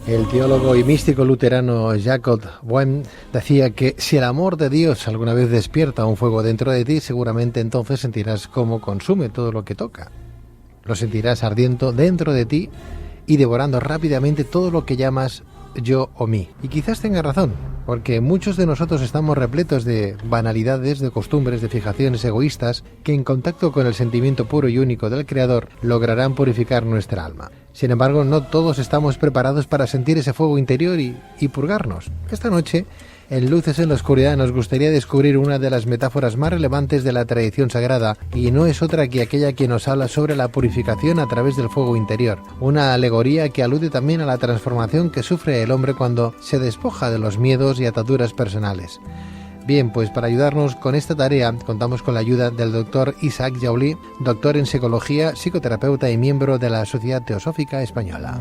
El teólogo y místico luterano Jacob Boehme decía que si el amor de Dios alguna vez despierta un fuego dentro de ti, seguramente entonces sentirás cómo consume todo lo que toca. Lo sentirás ardiendo dentro de ti y devorando rápidamente todo lo que llamas yo o mí. Y quizás tenga razón, porque muchos de nosotros estamos repletos de banalidades, de costumbres, de fijaciones egoístas que en contacto con el sentimiento puro y único del Creador lograrán purificar nuestra alma. Sin embargo, no todos estamos preparados para sentir ese fuego interior y purgarnos. Esta noche, en Luces en la Oscuridad, nos gustaría descubrir una de las metáforas más relevantes de la tradición sagrada, y no es otra que aquella que nos habla sobre la purificación a través del fuego interior, una alegoría que alude también a la transformación que sufre el hombre cuando se despoja de los miedos y ataduras personales. Bien, pues para ayudarnos con esta tarea contamos con la ayuda del doctor Isaac Jaulí, doctor en psicología, psicoterapeuta y miembro de la Sociedad Teosófica Española.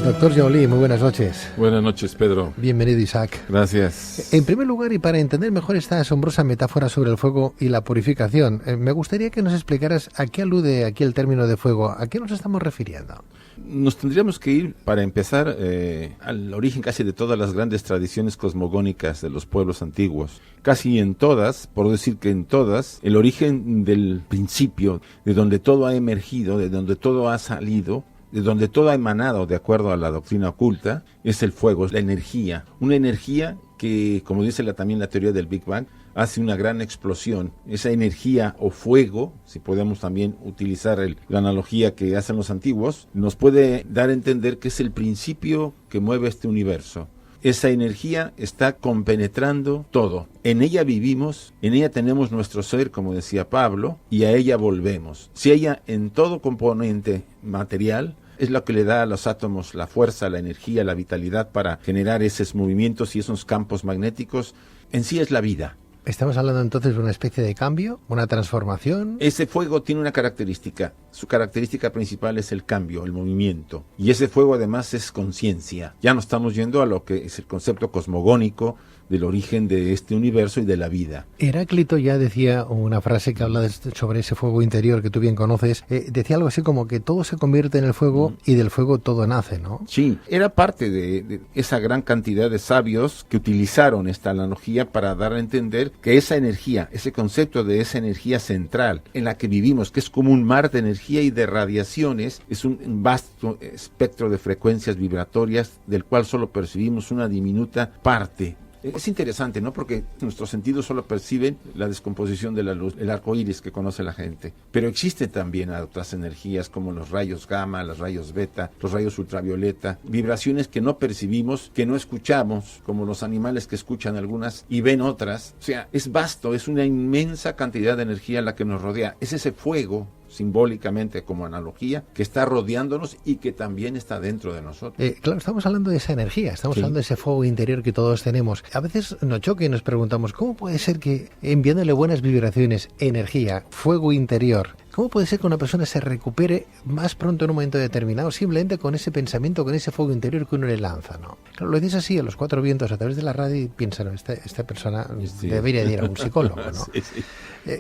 Doctor Jaulí, muy buenas noches. Buenas noches, Pedro. Bienvenido, Isaac. Gracias. En primer lugar, y para entender mejor esta asombrosa metáfora sobre el fuego y la purificación, me gustaría que nos explicaras a qué alude aquí el término de fuego, a qué nos estamos refiriendo. Nos tendríamos que ir, para empezar, al origen casi de todas las grandes tradiciones cosmogónicas de los pueblos antiguos. Casi en todas, por decir que en todas, el origen del principio, de donde todo ha emergido, de donde todo ha salido, de donde todo ha emanado, de acuerdo a la doctrina oculta, es el fuego, es la energía. Una energía que, como dice también la teoría del Big Bang, hace una gran explosión. Esa energía o fuego, si podemos también utilizar la analogía que hacen los antiguos, nos puede dar a entender que es el principio que mueve este universo. Esa energía está compenetrando todo. En ella vivimos, en ella tenemos nuestro ser, como decía Pablo, y a ella volvemos. Si ella en todo componente material es lo que le da a los átomos la fuerza, la energía, la vitalidad para generar esos movimientos y esos campos magnéticos, en sí es la vida. ¿Estamos hablando entonces de una especie de cambio, una transformación? Ese fuego tiene una característica. Su característica principal es el cambio, el movimiento. Y ese fuego además es conciencia. Ya no estamos yendo a lo que es el concepto cosmogónico del origen de este universo y de la vida. Heráclito ya decía una frase que habla sobre ese fuego interior que tú bien conoces. Decía algo así como que todo se convierte en el fuego y del fuego todo nace, ¿no? Sí, era parte de esa gran cantidad de sabios que utilizaron esta analogía para dar a entender que esa energía, ese concepto de esa energía central en la que vivimos, que es como un mar de energía y de radiaciones, es un vasto espectro de frecuencias vibratorias del cual solo percibimos una diminuta parte. Es interesante, ¿no? Porque nuestros sentidos solo perciben la descomposición de la luz, el arco iris que conoce la gente. Pero existen también otras energías como los rayos gamma, los rayos beta, los rayos ultravioleta, vibraciones que no percibimos, que no escuchamos, como los animales que escuchan algunas y ven otras. O sea, es vasto, es una inmensa cantidad de energía la que nos rodea. Es ese fuego, simbólicamente como analogía, que está rodeándonos y que también está dentro de nosotros. Claro, estamos hablando de esa energía, estamos hablando de ese fuego interior que todos tenemos. A veces nos choca y nos preguntamos, ¿cómo puede ser que enviándole buenas vibraciones, energía, fuego interior, cómo puede ser que una persona se recupere más pronto en un momento determinado simplemente con ese pensamiento, con ese fuego interior que uno le lanza, ¿no? Claro, lo dices así a los cuatro vientos a través de la radio y piensan, no, esta persona debería ir a un psicólogo, ¿no? Sí.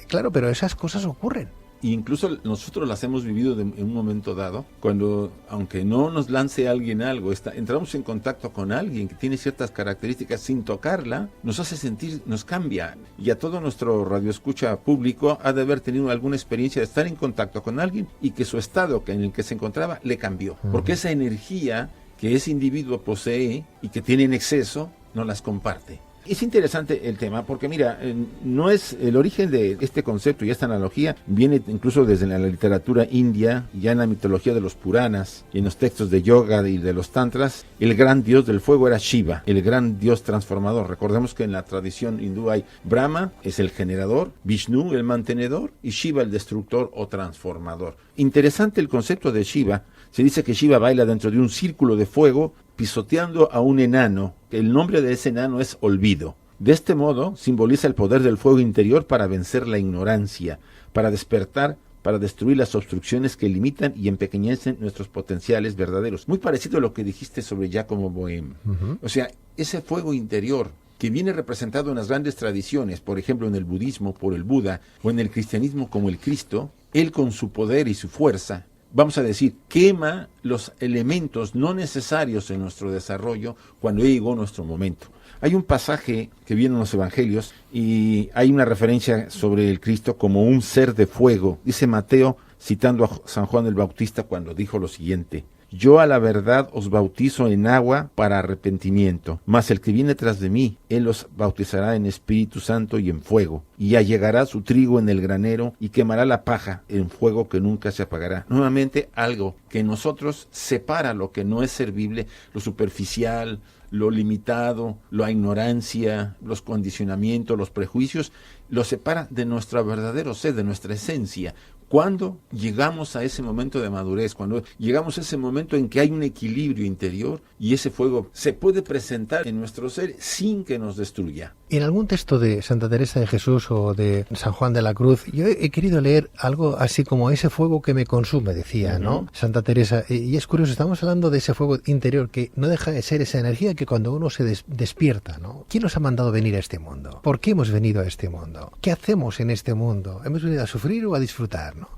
Claro, pero esas cosas ocurren. Y incluso nosotros las hemos vivido en un momento dado, cuando, aunque no nos lance alguien algo, entramos en contacto con alguien que tiene ciertas características sin tocarla, nos hace sentir, nos cambia. Y a todo nuestro radioescucha público ha de haber tenido alguna experiencia de estar en contacto con alguien y que su estado en el que se encontraba le cambió. Porque esa energía que ese individuo posee y que tiene en exceso, no las comparte. Es interesante el tema porque, mira, no es el origen de este concepto y esta analogía viene incluso desde la literatura india, ya en la mitología de los Puranas y en los textos de yoga y de los tantras. El gran dios del fuego era Shiva, el gran dios transformador. Recordemos que en la tradición hindú hay Brahma, es el generador, Vishnu, el mantenedor, y Shiva, el destructor o transformador. Interesante el concepto de Shiva. Se dice que Shiva baila dentro de un círculo de fuego pisoteando a un enano, que el nombre de ese enano es Olvido. De este modo simboliza el poder del fuego interior para vencer la ignorancia, para despertar, para destruir las obstrucciones que limitan y empequeñecen nuestros potenciales verdaderos. Muy parecido a lo que dijiste sobre Giacomo Boehme. O sea, ese fuego interior que viene representado en las grandes tradiciones, por ejemplo en el budismo por el Buda o en el cristianismo como el Cristo, él con su poder y su fuerza vamos a decir, quema los elementos no necesarios en nuestro desarrollo cuando ya llegó nuestro momento. Hay un pasaje que viene en los Evangelios y hay una referencia sobre el Cristo como un ser de fuego. Dice Mateo, citando a San Juan el Bautista cuando dijo lo siguiente: yo a la verdad os bautizo en agua para arrepentimiento, mas el que viene tras de mí, él os bautizará en Espíritu Santo y en fuego, y allegará su trigo en el granero y quemará la paja en fuego que nunca se apagará. Nuevamente, algo que en nosotros separa lo que no es servible, lo superficial, lo limitado, la ignorancia, los condicionamientos, los prejuicios, lo separa de nuestro verdadero ser, de nuestra esencia. Cuando llegamos a ese momento de madurez, cuando llegamos a ese momento en que hay un equilibrio interior y ese fuego se puede presentar en nuestro ser sin que nos destruya. En algún texto de Santa Teresa de Jesús o de San Juan de la Cruz, yo he querido leer algo así como ese fuego que me consume, decía, ¿no? Santa Teresa. Y es curioso, estamos hablando de ese fuego interior que no deja de ser esa energía que cuando uno se despierta, ¿no? ¿Quién nos ha mandado venir a este mundo? ¿Por qué hemos venido a este mundo? ¿Qué hacemos en este mundo? ¿Hemos venido a sufrir o a disfrutar, no?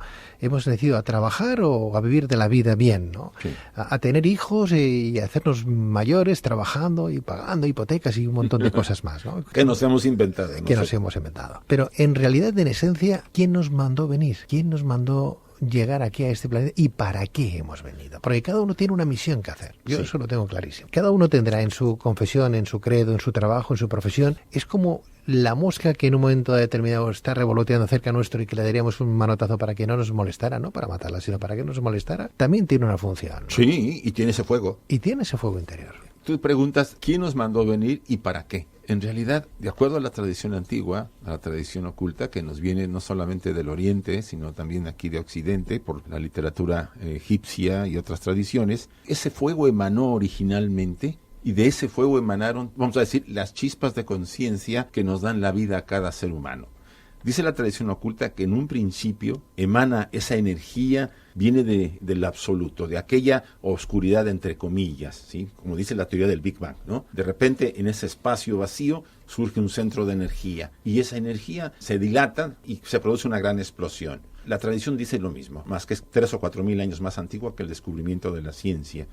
Hemos decidido a trabajar o a vivir de la vida bien, ¿no? Sí. A tener hijos y a hacernos mayores trabajando y pagando hipotecas y un montón de cosas más, ¿no? Que nos hemos inventado. Nos hemos inventado. Pero en realidad, en esencia, ¿quién nos mandó venir? ¿Quién nos mandó llegar aquí a este planeta y para qué hemos venido? Porque cada uno tiene una misión que hacer. Yo eso lo tengo clarísimo. Cada uno tendrá en su confesión, en su credo, en su trabajo, en su profesión. Es como la mosca que en un momento determinado está revoloteando cerca nuestro y que le daríamos un manotazo para que no nos molestara, no para matarla, sino para que no nos molestara. También tiene una función, ¿no? Sí, y tiene ese fuego. Y tiene ese fuego interior. Tú preguntas, ¿quién nos mandó venir y para qué? En realidad, de acuerdo a la tradición antigua, a la tradición oculta, que nos viene no solamente del Oriente, sino también aquí de Occidente, por la literatura egipcia y otras tradiciones, ese fuego emanó originalmente, y de ese fuego emanaron, vamos a decir, las chispas de conciencia que nos dan la vida a cada ser humano. Dice la tradición oculta que en un principio emana esa energía, viene del absoluto, de aquella oscuridad entre comillas, ¿sí? Como dice la teoría del Big Bang, ¿no? De repente en ese espacio vacío surge un centro de energía y esa energía se dilata y se produce una gran explosión. La tradición dice lo mismo, más que es 3 o 4 mil años más antigua que el descubrimiento de la ciencia.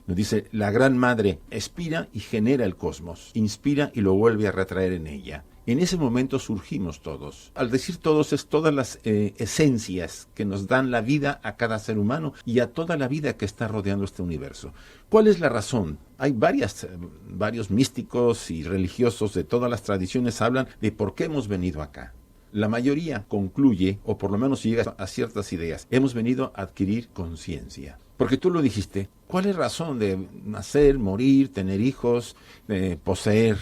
Nos dice, la Gran Madre expira y genera el cosmos, inspira y lo vuelve a retraer en ella. En ese momento surgimos todos. Al decir todos es todas las esencias que nos dan la vida a cada ser humano y a toda la vida que está rodeando este universo. ¿Cuál es la razón? Hay varios místicos y religiosos de todas las tradiciones hablan de por qué hemos venido acá. La mayoría concluye, o por lo menos llega a ciertas ideas, hemos venido a adquirir conciencia. Porque tú lo dijiste, ¿cuál es la razón de nacer, morir, tener hijos, poseer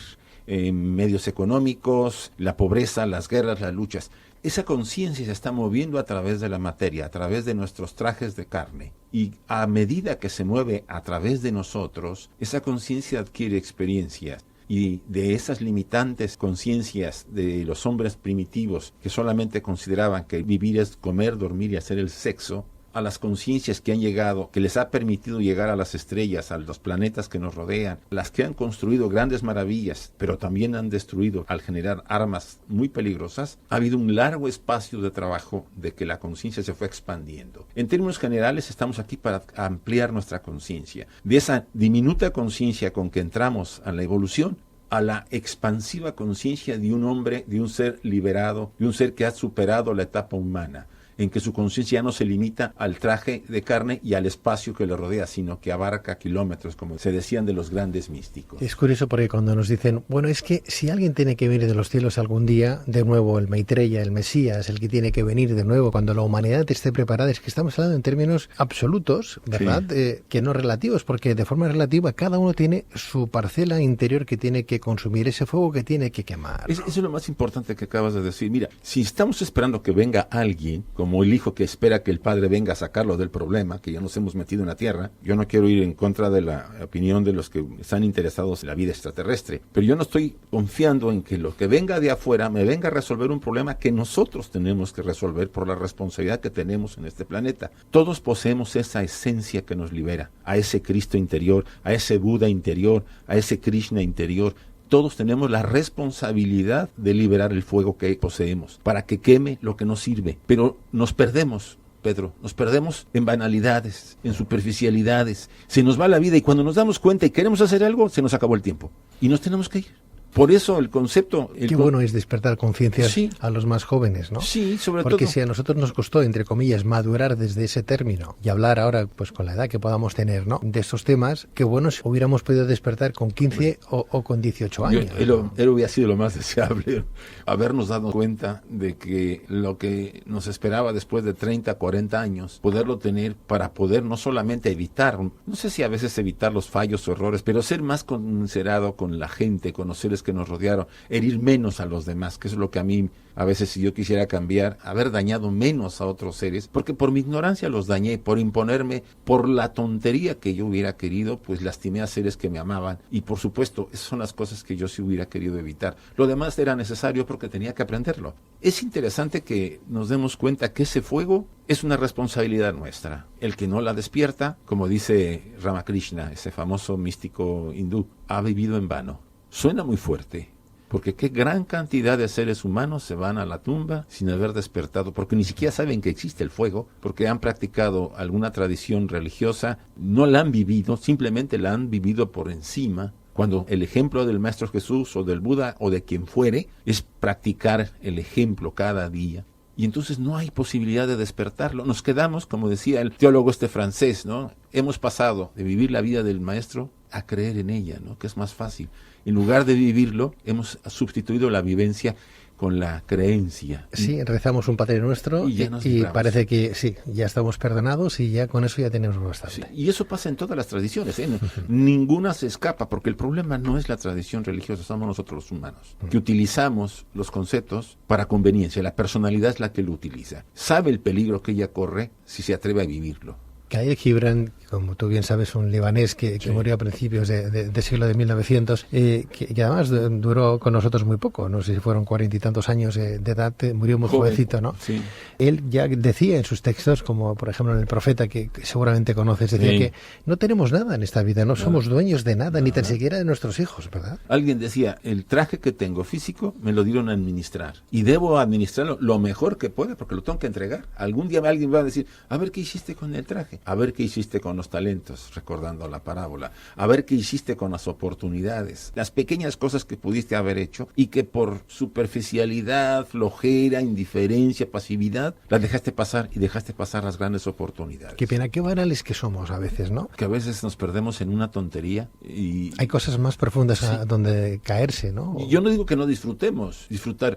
medios económicos, la pobreza, las guerras, las luchas? Esa conciencia se está moviendo a través de la materia, a través de nuestros trajes de carne. Y a medida que se mueve a través de nosotros, esa conciencia adquiere experiencias. Y de esas limitantes conciencias de los hombres primitivos que solamente consideraban que vivir es comer, dormir y hacer el sexo, a las conciencias que han llegado, que les ha permitido llegar a las estrellas, a los planetas que nos rodean, las que han construido grandes maravillas, pero también han destruido al generar armas muy peligrosas, ha habido un largo espacio de trabajo de que la conciencia se fue expandiendo. En términos generales, estamos aquí para ampliar nuestra conciencia. De esa diminuta conciencia con que entramos a la evolución, a la expansiva conciencia de un hombre, de un ser liberado, de un ser que ha superado la etapa humana, en que su conciencia ya no se limita al traje de carne y al espacio que le rodea, sino que abarca kilómetros, como se decían de los grandes místicos. Es curioso porque cuando nos dicen, bueno, es que si alguien tiene que venir de los cielos algún día, de nuevo el Maitreya, el Mesías, el que tiene que venir de nuevo cuando la humanidad esté preparada, es que estamos hablando en términos absolutos, ¿verdad? Sí. Que no relativos, porque de forma relativa cada uno tiene su parcela interior que tiene que consumir, ese fuego que tiene que quemar, ¿no? Eso es lo más importante que acabas de decir. Mira, si estamos esperando que venga alguien, como el hijo que espera que el padre venga a sacarlo del problema, que ya nos hemos metido en la tierra. Yo no quiero ir en contra de la opinión de los que están interesados en la vida extraterrestre, pero yo no estoy confiando en que lo que venga de afuera me venga a resolver un problema que nosotros tenemos que resolver por la responsabilidad que tenemos en este planeta. Todos poseemos esa esencia que nos libera, a ese Cristo interior, a ese Buda interior, a ese Krishna interior. Todos tenemos la responsabilidad de liberar el fuego que poseemos para que queme lo que nos sirve. Pero nos perdemos Pedro. Nos perdemos en banalidades, en superficialidades. Se nos va la vida y cuando nos damos cuenta y queremos hacer algo, se nos acabó el tiempo. Y nos tenemos que ir. Por eso el concepto... Qué bueno es despertar conciencias a los más jóvenes, ¿no? Sí, sobre todo. Porque si a nosotros nos costó, entre comillas, madurar desde ese término y hablar ahora, pues con la edad que podamos tener, ¿no?, de estos temas, qué bueno si hubiéramos podido despertar con 15 o con 18 años. Él hubiera sido lo más deseable, habernos dado cuenta de que lo que nos esperaba después de 30, 40 años, poderlo tener para poder no solamente evitar, no sé si a veces evitar los fallos o errores, pero ser más considerado con la gente, con los seres que nos rodearon, herir menos a los demás, que es lo que a mí, a veces si yo quisiera cambiar, haber dañado menos a otros seres, porque por mi ignorancia los dañé, por imponerme, por la tontería que yo hubiera querido, pues lastimé a seres que me amaban, y por supuesto, esas son las cosas que yo sí hubiera querido evitar. Lo demás era necesario porque tenía que aprenderlo. Es interesante que nos demos cuenta que ese fuego es una responsabilidad nuestra. El que no la despierta, como dice Ramakrishna, ese famoso místico hindú, ha vivido en vano. Suena muy fuerte, porque qué gran cantidad de seres humanos se van a la tumba sin haber despertado, porque ni siquiera saben que existe el fuego, porque han practicado alguna tradición religiosa, no la han vivido, simplemente la han vivido por encima, cuando el ejemplo del Maestro Jesús o del Buda o de quien fuere es practicar el ejemplo cada día. Y entonces no hay posibilidad de despertarlo. Nos quedamos, como decía el teólogo francés, ¿no? Hemos pasado de vivir la vida del maestro a creer en ella, ¿no?, que es más fácil. En lugar de vivirlo, hemos sustituido la vivencia con la creencia. Sí, rezamos un Padre Nuestro y parece que sí, ya estamos perdonados y ya con eso ya tenemos bastante. Sí, y eso pasa en todas las tradiciones, ¿eh? Ninguna se escapa, porque el problema no es la tradición religiosa, somos nosotros los humanos, que utilizamos los conceptos para conveniencia. La personalidad es la que lo utiliza. Sabe el peligro que ella corre si se atreve a vivirlo. Khalil Gibran, como tú bien sabes, un libanés que murió a principios de siglo de 1900, que además duró con nosotros muy poco, no sé si fueron 40 y tantos años de edad, murió muy jovencito, ¿no? Sí. Él ya decía en sus textos, como por ejemplo en El Profeta, que seguramente conoces, decía que no tenemos nada en esta vida, no somos dueños de nada, ni tan siquiera de nuestros hijos, ¿verdad? Alguien decía, el traje que tengo físico me lo dieron a administrar, y debo administrarlo lo mejor que pueda, porque lo tengo que entregar. Algún día alguien va a decir, a ver qué hiciste con el traje, a ver qué hiciste con los talentos, recordando la parábola, a ver qué hiciste con las oportunidades, las pequeñas cosas que pudiste haber hecho y que por superficialidad, flojera, indiferencia, pasividad, las dejaste pasar y dejaste pasar las grandes oportunidades. Qué pena, qué banales que somos a veces, ¿no? Que a veces nos perdemos en una tontería y... Hay cosas más profundas a donde caerse, ¿no? Y yo no digo que no disfrutemos, disfrutar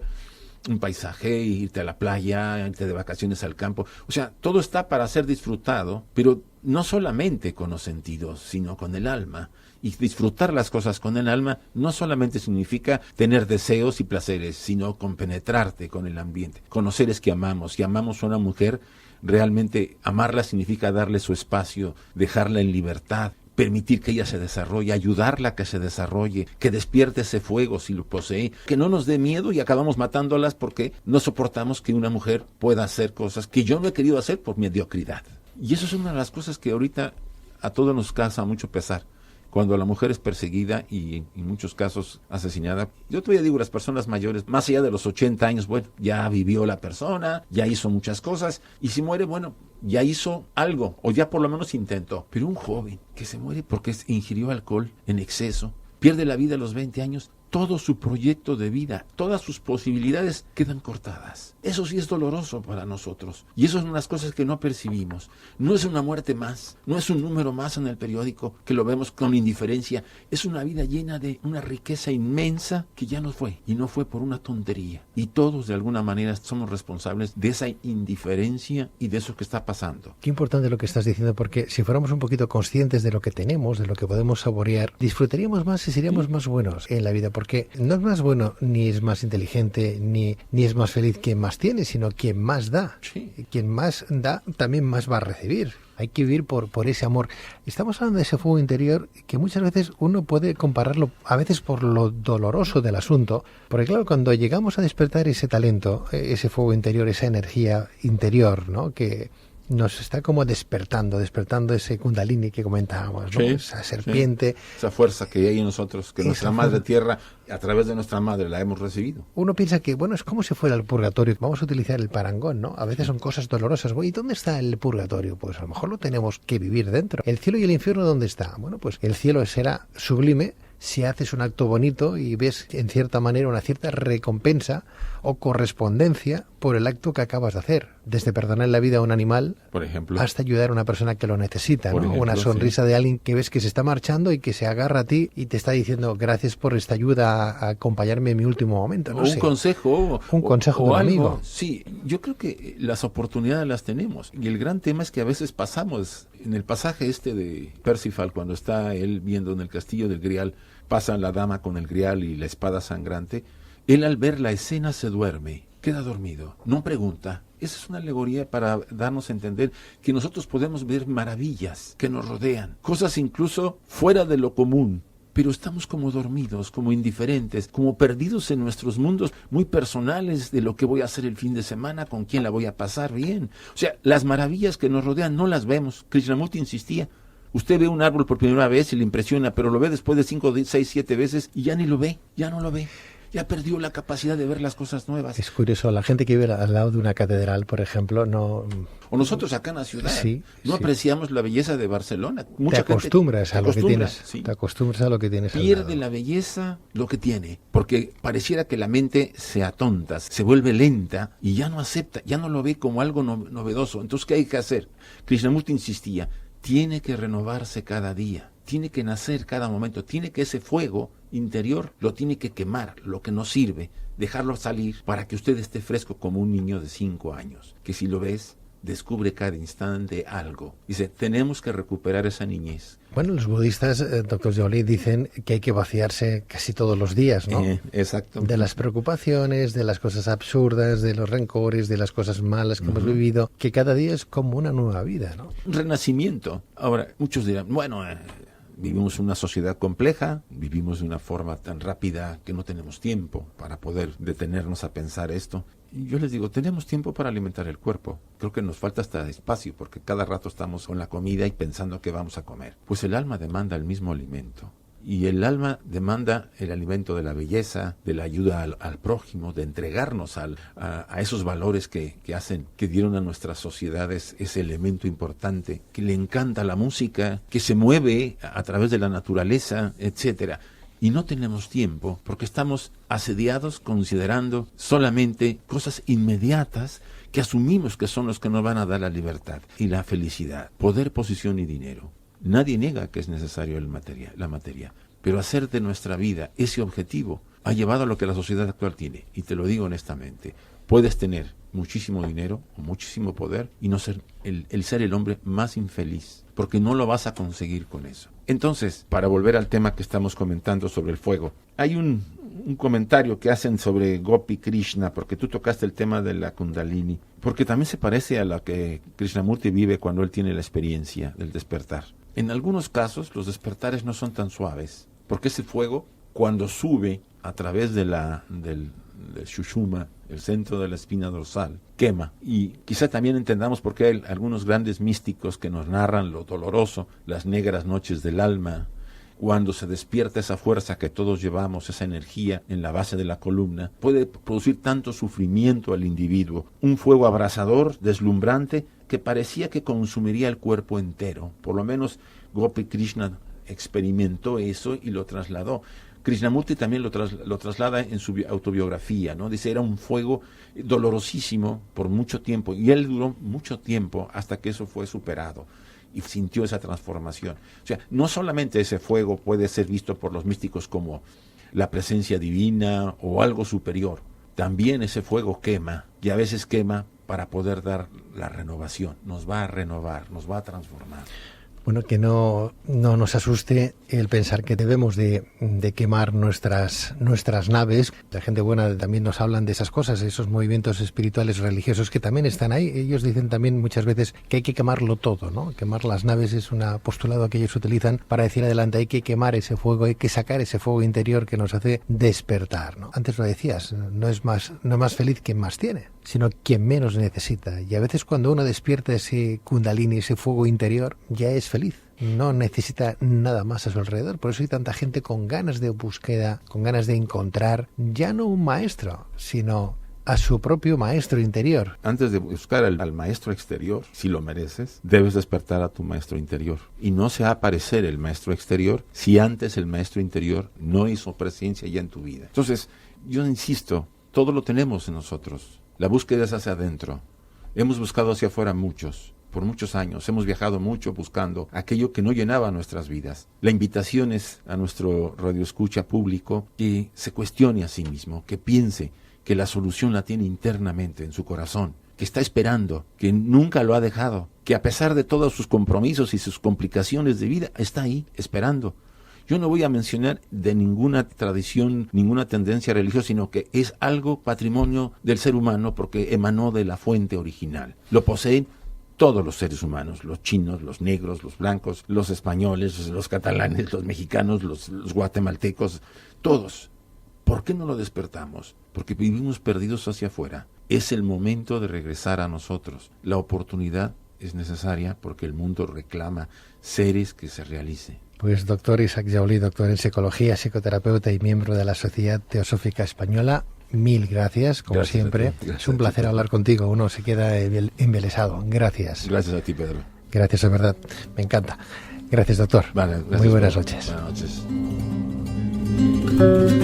un paisaje, irte a la playa, irte de vacaciones al campo. O sea, todo está para ser disfrutado, pero no solamente con los sentidos, sino con el alma. Y disfrutar las cosas con el alma no solamente significa tener deseos y placeres, sino compenetrarte con el ambiente, con los seres que amamos. Si amamos a una mujer, realmente amarla significa darle su espacio, dejarla en libertad, permitir que ella se desarrolle, ayudarla a que se desarrolle, que despierte ese fuego si lo posee, que no nos dé miedo y acabamos matándolas porque no soportamos que una mujer pueda hacer cosas que yo no he querido hacer por mediocridad. Y eso es una de las cosas que ahorita a todos nos causa mucho pesar. Cuando la mujer es perseguida y en muchos casos asesinada, yo todavía digo, las personas mayores, más allá de los 80 años, bueno, ya vivió la persona, ya hizo muchas cosas, y si muere, bueno, ya hizo algo, o ya por lo menos intentó. Pero un joven que se muere porque ingirió alcohol en exceso, pierde la vida a los 20 años, todo su proyecto de vida, todas sus posibilidades quedan cortadas. Eso sí es doloroso para nosotros. Y eso son unas cosas que no percibimos. No es una muerte más, no es un número más en el periódico que lo vemos con indiferencia. Es una vida llena de una riqueza inmensa que ya no fue. Y no fue por una tontería. Y todos de alguna manera somos responsables de esa indiferencia y de eso que está pasando. Qué importante lo que estás diciendo, porque si fuéramos un poquito conscientes de lo que tenemos, de lo que podemos saborear, disfrutaríamos más y seríamos más buenos en la vida. Porque no es más bueno, ni es más inteligente, ni es más feliz quien más tiene, sino quien más da. Sí. Quien más da, también más va a recibir. Hay que vivir por ese amor. Estamos hablando de ese fuego interior que muchas veces uno puede compararlo, a veces por lo doloroso del asunto, porque claro, cuando llegamos a despertar ese talento, ese fuego interior, esa energía interior, ¿no?, que Nos está como despertando ese kundalini que comentábamos, ¿no? Sí, Esa serpiente. Sí. Esa fuerza que hay en nosotros, que nuestra Esa Madre fuerza. Tierra, a través de nuestra Madre, la hemos recibido. Uno piensa que, bueno, es como si fuera el purgatorio. Vamos a utilizar el parangón, ¿no? A veces son cosas dolorosas. ¿Y dónde está el purgatorio? Pues a lo mejor lo tenemos que vivir dentro. ¿El cielo y el infierno dónde está? Bueno, pues el cielo será sublime si haces un acto bonito y ves en cierta manera una cierta recompensa o correspondencia por el acto que acabas de hacer. Desde perdonar la vida a un animal, por ejemplo, hasta ayudar a una persona que lo necesita, ¿no? Ejemplo, Una sonrisa de alguien que ves que se está marchando y que se agarra a ti y te está diciendo gracias por esta ayuda a acompañarme en mi último momento. No o sé. un consejo. Un consejo de un algo. amigo. Sí, yo creo que las oportunidades las tenemos. Y el gran tema es que a veces pasamos, en el pasaje de Parsifal, cuando está él viendo en el castillo del Grial, pasa la dama con el Grial y la espada sangrante, él al ver la escena se duerme, queda dormido, no pregunta. Esa es una alegoría para darnos a entender que nosotros podemos ver maravillas que nos rodean, cosas incluso fuera de lo común, pero estamos como dormidos, como indiferentes, como perdidos en nuestros mundos muy personales de lo que voy a hacer el fin de semana, con quién la voy a pasar bien. O sea, las maravillas que nos rodean no las vemos. Krishnamurti insistía. Usted ve un árbol por primera vez y le impresiona, pero lo ve después de 5, 6, 7 veces y ya ni lo ve, ya no lo ve. Ya perdió la capacidad de ver las cosas nuevas. Es curioso, la gente que vive al lado de una catedral, por ejemplo, no... O nosotros acá en la ciudad, sí, no apreciamos la belleza de Barcelona. Mucha te acostumbras gente, a lo que tienes. Sí. Te acostumbras a lo que tienes. Pierde la belleza lo que tiene, porque pareciera que la mente se atonta, se vuelve lenta y ya no acepta, ya no lo ve como algo novedoso. Entonces, ¿qué hay que hacer? Krishnamurti insistía, tiene que renovarse cada día, tiene que nacer cada momento, tiene que ese fuego interior lo tiene que quemar, lo que no sirve, dejarlo salir para que usted esté fresco como un niño de 5 años, que si lo ves, descubre cada instante algo. Dice, tenemos que recuperar esa niñez. Bueno, los budistas, doctor Joly, dicen que hay que vaciarse casi todos los días, ¿no? Exacto. De las preocupaciones, de las cosas absurdas, de los rencores, de las cosas malas que hemos vivido, que cada día es como una nueva vida, ¿no? Un renacimiento. Ahora, muchos dirán, bueno, vivimos una sociedad compleja, vivimos de una forma tan rápida que no tenemos tiempo para poder detenernos a pensar esto. Y yo les digo, tenemos tiempo para alimentar el cuerpo. Creo que nos falta hasta espacio porque cada rato estamos con la comida y pensando qué vamos a comer. Pues el alma demanda el mismo alimento. Y el alma demanda el alimento de la belleza, de la ayuda al prójimo, de entregarnos a esos valores que hacen, que dieron a nuestras sociedades ese elemento importante, que le encanta la música, que se mueve a través de la naturaleza, etcétera. Y no tenemos tiempo porque estamos asediados considerando solamente cosas inmediatas que asumimos que son los que nos van a dar la libertad y la felicidad, poder, posición y dinero. Nadie niega que es necesario la materia, pero hacer de nuestra vida ese objetivo ha llevado a lo que la sociedad actual tiene. Y te lo digo honestamente, puedes tener muchísimo dinero o muchísimo poder y no ser ser el hombre más infeliz, porque no lo vas a conseguir con eso. Entonces, para volver al tema que estamos comentando sobre el fuego, hay un comentario que hacen sobre Gopi Krishna, porque tú tocaste el tema de la Kundalini, porque también se parece a lo que Krishnamurti vive cuando él tiene la experiencia del despertar. En algunos casos, los despertares no son tan suaves, porque ese fuego, cuando sube a través del Sushumna, el centro de la espina dorsal, quema. Y quizá también entendamos por qué hay algunos grandes místicos que nos narran lo doloroso, las negras noches del alma, cuando se despierta esa fuerza que todos llevamos, esa energía en la base de la columna, puede producir tanto sufrimiento al individuo. Un fuego abrasador, deslumbrante, que parecía que consumiría el cuerpo entero. Por lo menos Gopi Krishna experimentó eso y lo trasladó. Krishnamurti también lo traslada en su autobiografía, ¿no? Dice, era un fuego dolorosísimo por mucho tiempo, y él duró mucho tiempo hasta que eso fue superado y sintió esa transformación. O sea, no solamente ese fuego puede ser visto por los místicos como la presencia divina o algo superior, también ese fuego quema, y a veces quema para poder dar la renovación, nos va a renovar, nos va a transformar. Bueno, que no nos asuste el pensar que debemos de quemar nuestras naves. La gente buena también nos hablan de esas cosas, esos movimientos espirituales religiosos que también están ahí. Ellos dicen también muchas veces que hay que quemarlo todo, ¿no? Quemar las naves es un postulado que ellos utilizan para decir adelante, hay que quemar ese fuego, hay que sacar ese fuego interior que nos hace despertar, ¿no? Antes lo decías, no es más feliz quien más tiene. sino quien menos necesita. Y a veces cuando uno despierta ese kundalini, ese fuego interior, ya es feliz. No necesita nada más a su alrededor. Por eso hay tanta gente con ganas de búsqueda, con ganas de encontrar ya no un maestro, sino a su propio maestro interior. Antes de buscar al maestro exterior, si lo mereces, debes despertar a tu maestro interior. Y no se va a aparecer el maestro exterior si antes el maestro interior no hizo presencia ya en tu vida. Entonces, yo insisto, todo lo tenemos en nosotros. La búsqueda es hacia adentro. Hemos buscado hacia afuera por muchos años. Hemos viajado mucho buscando aquello que no llenaba nuestras vidas. La invitación es a nuestro radioescucha público que se cuestione a sí mismo, que piense que la solución la tiene internamente en su corazón, que está esperando, que nunca lo ha dejado, que a pesar de todos sus compromisos y sus complicaciones de vida, está ahí esperando. Yo no voy a mencionar de ninguna tradición, ninguna tendencia religiosa, sino que es algo patrimonio del ser humano porque emanó de la fuente original. Lo poseen todos los seres humanos, los chinos, los negros, los blancos, los españoles, los catalanes, los mexicanos, los guatemaltecos, todos. ¿Por qué no lo despertamos? Porque vivimos perdidos hacia afuera. Es el momento de regresar a nosotros. La oportunidad es necesaria porque el mundo reclama seres que se realicen. Pues doctor Isaac Jaulí, doctor en psicología, psicoterapeuta y miembro de la Sociedad Teosófica Española, mil gracias, como Gracias siempre. Es un placer hablar contigo, uno se queda embelesado. Gracias. Gracias a ti, Pedro. Gracias, de verdad, me encanta. Gracias, doctor. Vale, gracias, muy buenas Pedro. noches. Buenas noches.